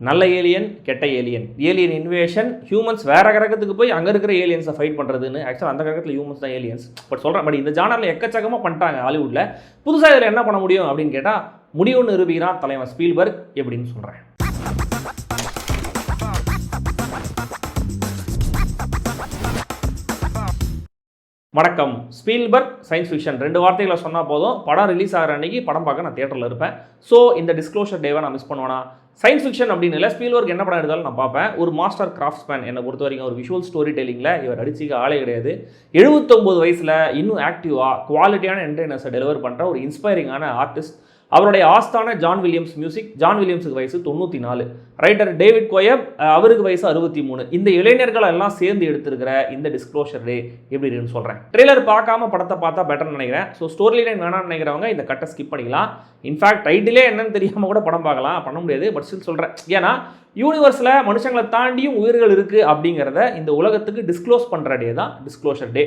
நல்ல ஏலியன் கெட்ட alien invasion humans வேற கிரகத்துக்கு போய் அங்கே இருக்கிற ஏலியன்ஸை ஃபைட் பண்ணுறதுன்னு. ஆக்சுவலாக அந்த கிரகத்தில் ஹியூமன்ஸ் தான் ஏலியன்ஸ் பட் சொல்கிறேன். பட் இந்த ஜானரில் எக்கச்சக்கமாக பண்ணிட்டாங்க ஹாலிவுட்டில். புதுசாக இதில் என்ன பண்ண முடியும் அப்படின்னு கேட்டால் முடியும்னு நிரூபிக்கிறான் தலைவன் ஸ்பீல்பர்க் எப்படின்னு சொல்கிறேன். வணக்கம். ஸ்பீல்பர்க் சயின்ஸ் ஃபிக்ஷன் 2 வார்த்தைகளை சொன்னால் போதும். படம் ரிலீஸ் ஆகிற அன்றைக்கி படம் பார்க்க நான் தியேட்டரில் இருப்பேன். ஸோ இந்த டிஸ்க்ளோஷர் டேவை நான் மிஸ் பண்ணுவேனா? சயின்ஸ் ஃபிக்ஷன் அப்படின்னு இல்லை, ஸ்பீல்பர்க் என்ன படம் எடுத்தாலும் நான் பார்ப்பேன். ஒரு மாஸ்டர் கிராஃப்ட்ஸ்மேன் என்னை பொறுத்த வரைக்கும். ஒரு விஷுவல் ஸ்டோரி டெல்லிங்கில் இவர் அடிச்சிக்க ஆளே கிடையாது. 79 வயசில் இன்னும் ஆக்டிவாக குவாலிட்டியான என்டர்டைனர்ஸை டெலிவர் பண்ணுற ஒரு இன்ஸ்பைரிங்கான ஆர்டிஸ்ட். அவருடைய ஆஸ்தான ஜான் வில்லியம்ஸ் மியூசிக். ஜான் வில்லியம்ஸுக்கு வயசு 94. ரைட்டர் டேவிட் கோயப், அவருக்கு வயசு 63. இந்த இளைஞர்கள் எல்லாம் சேர்ந்து எடுத்திருக்கிற இந்த டிஸ்க்ளோஷர் டே எப்படி இருக்குன்னு சொல்கிறேன். ட்ரெய்லர் பார்க்காம படத்தை பார்த்தா பெட்டர்னு நினைக்கிறேன். ஸோ ஸ்டோரி லைன் வேணாம்னு நினைக்கிறவங்க இந்த கட்டை ஸ்கிப் பண்ணிக்கலாம். இன்ஃபேக்ட் டைட்டிலே என்னன்னு தெரியாமல் கூட படம் பார்க்கலாம், பண்ண முடியாது. பட் ஸ்டில் சொல்கிறேன், ஏன்னா யூனிவர்ஸில் மனுஷங்களை தாண்டியும் உயிர்கள் இருக்குது அப்படிங்கிறத இந்த உலகத்துக்கு டிஸ்க்ளோஸ் பண்ணுற டே தான் டிஸ்க்ளோஷர் டே.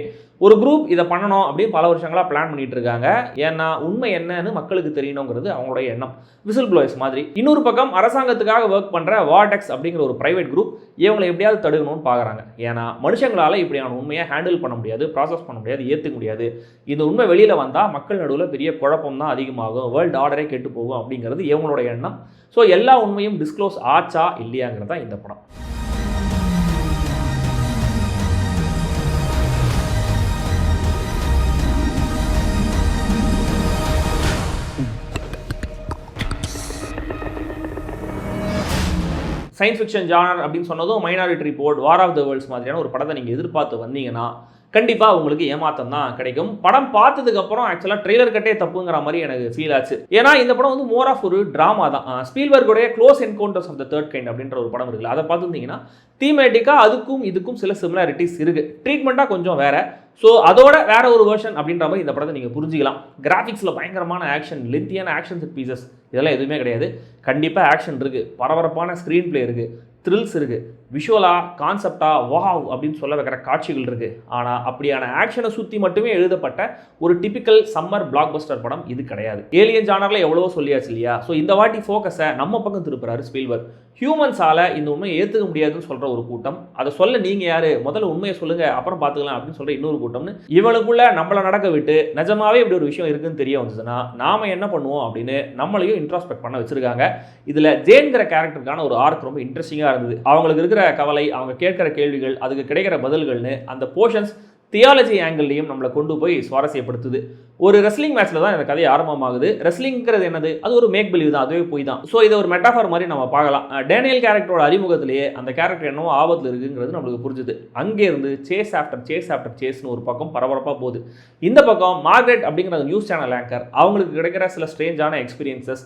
ஒரு குரூப் இதை பண்ணணும் அப்படின்னு பல வருஷங்களாக பிளான் பண்ணிட்டு இருக்காங்க. ஏன்னா உண்மை என்னன்னு மக்களுக்கு தெரியணுங்கிறது அவங்களுடைய எண்ணம். விசில் ப்ளோயர்ஸ் மாதிரி. இன்னொரு பக்கம் அரசாங்கத்துக்காக ஒர்க் பண்ணுற வார்டெக்ஸ் அப்படிங்கிற ஒரு பிரைவேட் குரூப் இவங்களை எப்படியாவது தடுக்கணும்னு பார்க்குறாங்க. ஏன்னா மனுஷங்களால் இப்படியான உண்மையை ஹேண்டில் பண்ண முடியாது, ப்ராசஸ் பண்ண முடியாது, ஏற்றுக்க முடியாது. இந்த உண்மை வெளியில் வந்தால் மக்கள் நடுவில் பெரிய குழப்பம் தான் அதிகமாகும், வேர்ல்டு ஆர்டரே கெட்டு போகும் அப்படிங்கிறது இவங்களோட எண்ணம். ஸோ எல்லா உண்மையும் டிஸ்க்ளோஸ் ஆச்சா இல்லையாங்கிறது தான் இந்த படம். சயின்ஸ் ஃபிக்ஷன் ஜானர் அப்படின்னு சொன்னதும் minority report, war of the worlds மாதிரியான ஒரு படத்தை நீங்கள் எதிர்பார்த்து வந்தீங்கன்னா கண்டிப்பாக உங்களுக்கு ஏமாற்றம் தான் கிடைக்கும். படம் பார்த்ததுக்கப்புறம் ஆக்சுவலாக ட்ரெய்லர் கட்டே தப்புங்கிற மாதிரி எனக்கு ஃபீல் ஆச்சு. ஏன்னா இந்த படம் வந்து மோர் ஆஃப் ஒரு ட்ராமா தான். ஸ்பீல்பர்க்குடைய close encounters of the third kind அப்படின்ற ஒரு படம் இருக்குல்ல, அதை பார்த்துருந்தீங்கன்னா தீமேட்டிக்காக அதுக்கும் இதுக்கும் சில சிமிலாரிட்டிஸ் இருக்குது. ட்ரீட்மெண்ட்டாக கொஞ்சம் வேறு. ஸோ அதோட வேற ஒரு வெர்ஷன் அப்படின்ற மாதிரி இந்த படத்தை நீங்கள் புரிஞ்சிக்கலாம். கிராஃபிக்ஸில் பயங்கரமான ஆக்ஷன், லென்த்தியான ஆக்ஷன் செட் பீசஸ் இதெல்லாம் எதுவுமே கிடையாது. கண்டிப்பாக ஆக்ஷன் இருக்குது, பரபரப்பான ஸ்க்ரீன் பிளே இருக்குது, த்ரில்ஸ் இருக்குது, விஷுவலாக கான்செப்டாக வாவ் அப்படின்னு சொல்ல வைக்கிற காட்சிகள் இருக்குது. ஆனால் அப்படியான ஆக்ஷனை சுற்றி மட்டுமே எழுதப்பட்ட ஒரு டிபிக்கல் சம்மர் பிளாக் பஸ்டர் படம் இது கிடையாது. ஏலியன் ஜானரில் எவ்வளவோ சொல்லியாச்சு இல்லையா? ஸோ இந்த வாட்டி ஃபோக்கஸை நம்ம பக்கம் திருப்புறாரு ஸ்பீல்பர்க். ஹியூமன்ஸால் இந்த உண்மையை ஏற்றுக்க முடியாதுன்னு சொல்கிற ஒரு கூட்டம், அதை சொல்ல நீங்கள் யார், முதல்ல உண்மையை சொல்லுங்கள் அப்புறம் பார்த்துக்கலாம் அப்படின்னு சொல்கிற இன்னொரு கூட்டம்னு இவளுக்குள்ள நம்மளை நடக்க விட்டு நிஜமாவே இப்படி ஒரு விஷயம் இருக்குன்னு தெரிய வந்ததுன்னா நாம் என்ன பண்ணுவோம் அப்படின்னு நம்மளையும் இன்ட்ராஸ்பெக்ட் பண்ண வச்சுருக்காங்க. இதில் ஜேன்கிற கேரக்டருக்கான ஒரு ஆர்க் ரொம்ப இன்ட்ரெஸ்டிங்காக இருந்தது. அவங்களுக்கு இருக்கிற கவலை, அவங்க கேட்கிற கேள்விகள், அதுக்கு கிடைக்கிற பதில்கள்னு அந்த போர்ஷன்ஸ் தியாலஜி ஆங்கிள்லையும் நம்மளை கொண்டு போய் சுவாரஸ்யப்படுத்துது. ஒரு ரெஸ்லிங் மேட்ச்சில் தான் இந்த கதை ஆரம்பமாகுது. ரெஸ்லிங்கிறது என்னது? அது ஒரு மேக் பிலீவ் தான், அதுவே போய் தான். ஸோ இதை ஒரு மெட்டாஃபர் மாதிரி நம்ம பார்க்கலாம். டேனியல் கேரக்டரோட அறிமுகத்திலேயே அந்த கேரக்டர் என்னவோ ஆபத்தில் இருக்குங்கிறது நம்மளுக்கு புரிஞ்சுது. அங்கேருந்து சேஸ் ஆஃப்டர் சேஸ்னு ஒரு பக்கம் பரபரப்பாக போகுது. இந்த பக்கம் மார்கரெட் அப்படிங்கிற நியூஸ் சேனல் ஆங்கர், அவங்களுக்கு கிடைக்கிற சில ஸ்ட்ரேஞ்சான எக்ஸ்பீரியன்சஸ்,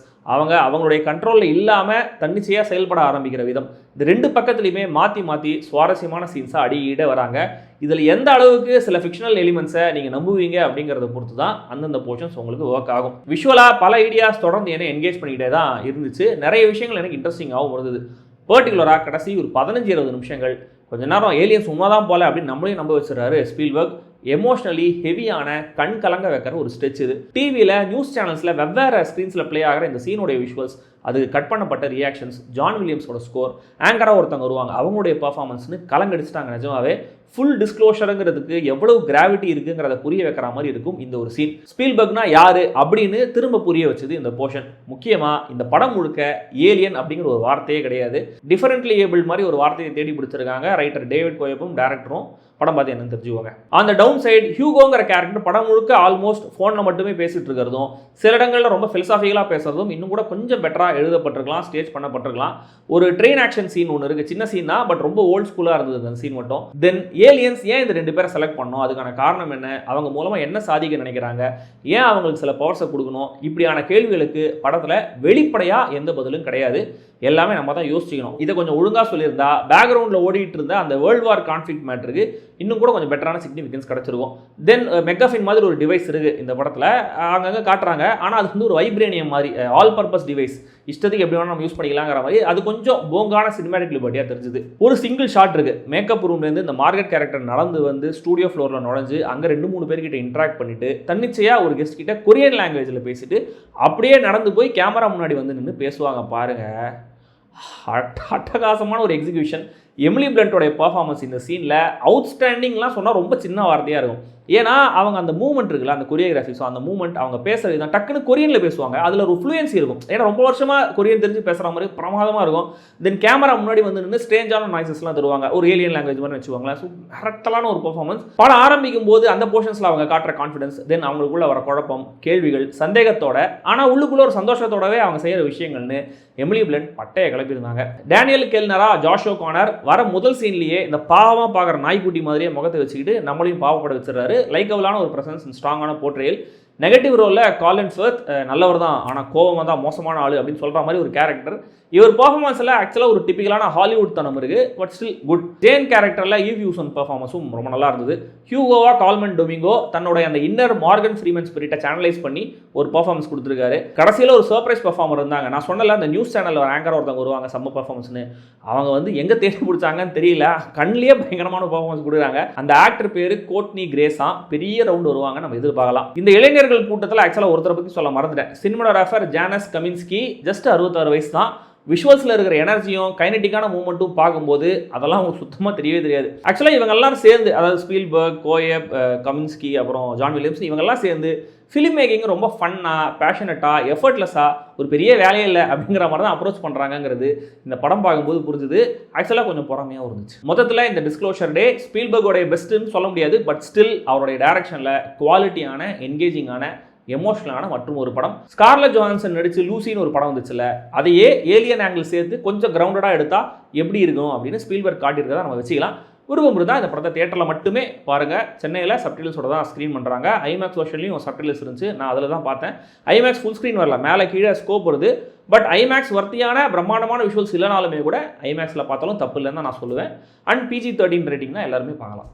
அவங்களுடைய கண்ட்ரோலில் இல்லாமல் தன்னிச்சையாக செயல்பட ஆரம்பிக்கிற விதம், இந்த 2 பக்கத்துலையுமே மாற்றி சுவாரஸ்யமான சீன்ஸாக அடியிட வராங்க. இதில் எந்த அளவுக்கு சில ஃபிக்ஷனல் எலிமெண்ட்ஸை நீங்கள் நம்புவீங்க அப்படிங்கிறத பொறுத்து தான் அந்தந்த போர்ஷன்ஸ் உங்களுக்கு ஒர்க் ஆகும். விஷுவலாக பல ஐடியாஸ் தொடர்ந்து என்ன என்கேஜ் பண்ணிக்கிட்டே தான் இருந்துச்சு. நிறைய விஷயங்கள் எனக்கு இன்ட்ரெஸ்டிங்காகவும் இருந்தது. பர்டிகுலராக கடைசி ஒரு 15-20 நிமிஷங்கள் கொஞ்ச நேரம் ஏலியன்ஸ் உண்மை தான் போல அப்படின்னு நம்மளையும் நம்ப வச்சுறாரு ஸ்பீல்பர்க். எமோஷ்னலி ஹெவியான கண் கலங்க வைக்கிற ஒரு ஸ்டெச் இது. டிவியில் நியூஸ் சேனல்ஸில் வெவ்வேறு ஸ்க்ரீன்ஸில் ப்ளே ஆகிற இந்த சீனுடைய விஷுவல்ஸ், அது கட் பண்ணப்பட்ட ரியாக்ஷன்ஸ், ஜான் வில்லியம்ஸோட ஸ்கோர், ஆங்கராக ஒருத்தவங்க வருவாங்க அவங்களுடைய பர்ஃபார்மன்ஸ்னு கலங்கடிச்சிட்டாங்க. நிஜமாவே ஃபுல் டிஸ்க்ளோஷருங்கிறதுக்கு எவ்வளவு கிராவிட்டி இருக்குங்கிறத புரிய வைக்கிற மாதிரி இருக்கும் இந்த ஒரு சீன். ஸ்பீல்பர்க்னா யாரு அப்படின்னு திரும்ப புரிய வச்சது இந்த போர்ஷன். முக்கியமாக இந்த படம் முழுக்க ஏலியன் அப்படிங்கிற ஒரு வார்த்தையே கிடையாது. டிஃபரெண்ட்லி ஏபிள் மாதிரி ஒரு வார்த்தையை தேடி பிடிச்சிருக்காங்க ரைட்டர் டேவிட் கோயப்பும் டேரக்டரும். படம் பார்த்து என்னன்னு தெரிஞ்சுக்கோங்க. அந்த டவுன் சைடு ஹியூகோங்கிற கேரக்டர் படம் முழுக்க ஆல்மோஸ்ட் ஃபோனில் மட்டுமே பேசிட்டு இருக்கிறதும், சில இடங்களில் ரொம்ப ஃபிலசாஃபிக்கலாக பேசுறதும் இன்னும் கூட கொஞ்சம் பெட்டராக எழுதப்பட்டிருக்கலாம், ஸ்டேஜ் பண்ணப்பட்டிருக்கலாம். ஒரு ட்ரெயின் ஆக்ஷன் சீன் ஒன்று இருக்குது, சின்ன சீன் தான், பட் ரொம்ப ஓல்ட் ஸ்கூலாக இருந்தது அந்த சீன் மட்டும். தென் ஏலியன்ஸ் ஏன் இந்த 2 பேரை செலக்ட் பண்ணோம், அதுக்கான காரணம் என்ன, அவங்க மூலமாக என்ன சாதிக்க நினைக்கிறாங்க, ஏன் அவங்களுக்கு சில பவர்ஸை கொடுக்கணும், இப்படியான கேள்விகளுக்கு படத்தில் வெளிப்படையாக எந்த பதிலும் கிடையாது. எல்லாமே நம்ம தான் யோசிக்கணும். இதை கொஞ்சம் ஒழுங்காக சொல்லியிருந்தா பேக்ரவுண்டில் ஓடிட்டு இருந்த அந்த வேர்ல்டு வார் கான்ஃப்ளிக்ட் மேட்டருக்கு இன்னும் கூட கொஞ்சம் பெட்டரான சிக்னிஃபிகன்ஸ் கிடச்சிருக்கும். தென் மெகாஃபின் மாதிரி ஒரு டிவைஸ் இருக்குது இந்த படத்தில், அங்கங்கே காட்டுறாங்க. ஆனால் அது வந்து ஒரு வைப்ரேனியம் மாதிரி ஆல் பர்பஸ் டிவைஸ், இஷ்டத்துக்கு எப்படி வேணால் நம்ம யூஸ் பண்ணிக்கலாங்கிற மாதிரி அது கொஞ்சம் போங்கான சினிமேட்டிக் லிபர்ட்டியாக தெரிஞ்சுது. ஒரு சிங்கிள் ஷாட் இருக்குது, மேக்கப் ரூம்லேருந்து இந்த மார்கரெட் கேரக்டர் நடந்து வந்து ஸ்டூடியோ ஃப்ளோரில் நுழைஞ்சு அங்கே 2-3 பேர்கிட்ட இன்ட்ராக்ட் பண்ணிட்டு தன்னிச்சையாக ஒரு கெஸ்ட் கிட்ட கொரியன் லாங்குவேஜில் பேசிட்டு அப்படியே நடந்து போய் கேமரா முன்னாடி வந்து நின்று பேசுவாங்க பாருங்கள். அட்டகாசமான ஒரு எக்ஸிகியூஷன். எமிலி பிளண்டோடைய பர்ஃபார்மன்ஸ் இந்த சீனில் அவுட்ஸ்டாண்டிங்லாம் சொன்னால் ரொம்ப சின்ன வார்த்தையாக இருக்கும். ஏன்னா அவங்க அந்த மூவ்மெண்ட் இருக்குல்ல, அந்த கொரியோகிராஃபி, ஸோ அந்த மூவ்மெண்ட் அவங்க பேசுறது தான் டக்குன்னு கொரியனில் பேசுவாங்க. அதில் ஒரு ஃப்ளூயன்சி இருக்கும். ஏன்னா ரொம்ப வருஷமாக கொரியன் தெரிஞ்சு பேசுகிற மாதிரி பிரமாதமாக இருக்கும். தென் கேமரா முன்னாடி வந்து நின்று ஸ்ட்ரேஞ்சான நாய்ஸஸ்லாம் தருவாங்க, ஒரு ஏலியன் லாங்குவேஜ் மாதிரி வச்சுக்கோங்களேன். ஸோ கரெக்டான ஒரு பர்ஃபார்மன்ஸ். படம் ஆரம்பிக்கும் போது அந்த போர்ஷன்ஸில் அவங்க காட்டுற கான்ஃபிடன்ஸ், தென் அவங்களுக்குள்ள வர குழப்பம், கேள்விகள், சந்தேகத்தோட ஆனால் உள்ளுக்குள்ள ஒரு சந்தோஷத்தோடவே அவங்க செய்கிற விஷயங்கள்னு எமிலி பிளண்ட் பட்டையை கிளப்பியிருந்தாங்க. டேனியல் கெல்னரா, ஜாஷ் ஓகானர் வர முதல் சீன்லேயே இந்த பாவமாக பார்க்குற நாய்க்குட்டி மாதிரியே முகத்தை வச்சுக்கிட்டு நம்மளையும் பாவப்பட வச்சிடறாரு. லைக்கபிளான ஒரு பிரசன்ஸ், ஸ்ட்ராங்கான போர்ட்ரேல். நெகட்டிவ் ரோலில் காலின் ஃபர்த் நல்லவர் தான், ஆனால் கோவம் தான் மோசமான ஆள் அப்படின்னு சொல்கிற மாதிரி ஒரு கேரக்டர். இவர் பர்ஃபார்மன்ஸில் ஆக்சுவலாக ஒரு டிப்பிக்கலான ஹாலிவுட் தனம் இருக்குது, பட் ஸ்டில் குட். ஜேன் கேரக்டரில் ஈவ் யூசன் பர்ஃபார்மன்ஸும் ரொம்ப நல்லா இருந்தது. ஹியூகோவா கால்மன் டொமிங்கோ தன்னுடைய அந்த இன்னர் மார்கன் ஃப்ரீமன் ஸ்பிரிட்டை சேனலைஸ் பண்ணி ஒரு பர்ஃபார்மன்ஸ் கொடுத்துருக்காரு. கடைசியில் ஒரு சர்ப்ரைஸ் பர்ஃபார்மர் இருந்தாங்க. நான் சொன்னல, அந்த நியூஸ் சேனலில் ஒரு ஆங்கர் ஒருத்தவங்க வருவாங்க செம்ம பர்ஃபார்மன்ஸ்னு. அவங்க வந்து எங்கே தேடி பிடிச்சாங்கன்னு தெரியல, கண்ணிலேயே பயங்கரமான பர்ஃபார்மன்ஸ் கொடுக்குறாங்க. அந்த ஆக்டர் பேர் கோட்னி கிரேஸா. பெரிய ரவுண்ட் வருவாங்க, நம்ம எதிர்பார்க்கலாம். இந்த இளைஞர்கள் கூட்டத்தில் ஆக்சுவலாக ஒருத்தரை பற்றி சொல்ல மறந்துட்டேன். சினிமாடோகிராஃபர் ஜானஸ் கமின்ஸ்கி, ஜஸ்ட் 66 வயசு தான். விஷுவல்ஸில் இருக்கிற எனர்ஜியும் கைனட்டிக்கான மூவ்மெண்ட்டும் பார்க்கும்போது அதெல்லாம் அவங்க சுத்தமாக தெரியவே தெரியாது. ஆக்சுவலாக இவங்க எல்லாரும் சேர்ந்து, அதாவது ஸ்பீல்பர்க், கோயப், கமின்ஸ்கி, அப்புறம் ஜான் வில்லியம்ஸ், இவங்கெல்லாம் சேர்ந்து ஃபிலிம் மேக்கிங் ரொம்ப ஃபன்னாக, பேஷனட்டாக, எஃபர்ட்லெஸ்ஸாக, ஒரு பெரிய வேலையே இல்லை அப்படிங்கிற மாதிரி தான் அப்ரோச் பண்ணுறாங்கிறது இந்த படம் பார்க்கும்போது புரிஞ்சுது. ஆக்சுவலாக கொஞ்சம் பொறாமையாக இருந்துச்சு. மொத்தத்தில் இந்த டிஸ்க்ளோஷர் டே ஸ்பீல்பர்கோடைய பெஸ்ட்டுன்னு சொல்ல முடியாது, பட் ஸ்டில் அவருடைய டைரக்ஷனில் குவாலிட்டியான, என்கேஜிங்கான, எமோஷனலான மற்றும் ஒரு படம். ஸ்கார்லெட் ஜோஹான்சன் நடிச்சு லூசின்னு ஒரு படம் வந்துச்சுல, அதையே ஏலியன் ஆங்கிள் சேர்த்து கொஞ்சம் கிரவுண்டடாக எடுத்தால் எப்படி இருக்கும் அப்படின்னு ஸ்பீல்பர்க் காட்டியிருக்கதா நம்ம வச்சுக்கலாம். விருப்பம் இருந்தால் இந்த படத்தை தியேட்டரில் மட்டுமே பாருங்கள். சென்னையில் சப்டைட்டில்ஸோட தான் ஸ்க்ரீன் பண்ணுறாங்க. ஐமேக்ஸ் வெர்ஷன்லையும் சப்டைட்டில்ஸ் இருந்துச்சு, நான் அதில் தான் பார்த்தேன். ஐமேக்ஸ் ஃபுல் ஸ்க்ரீன் வரல, மேலே கீழே ஸ்கோப் வருது. பட் ஐமேக்ஸ் வர்த்தியான பிரம்மாண்டமான விஷுவல்ஸ் இல்லைனாலுமே கூட ஐமேக்ஸில் பார்த்தாலும் தப்பு இல்லைன்னு தான் நான் சொல்லுவேன். அண்ட் PG-13 ரேட்டிங் தான் எல்லாருமே பார்க்கலாம்.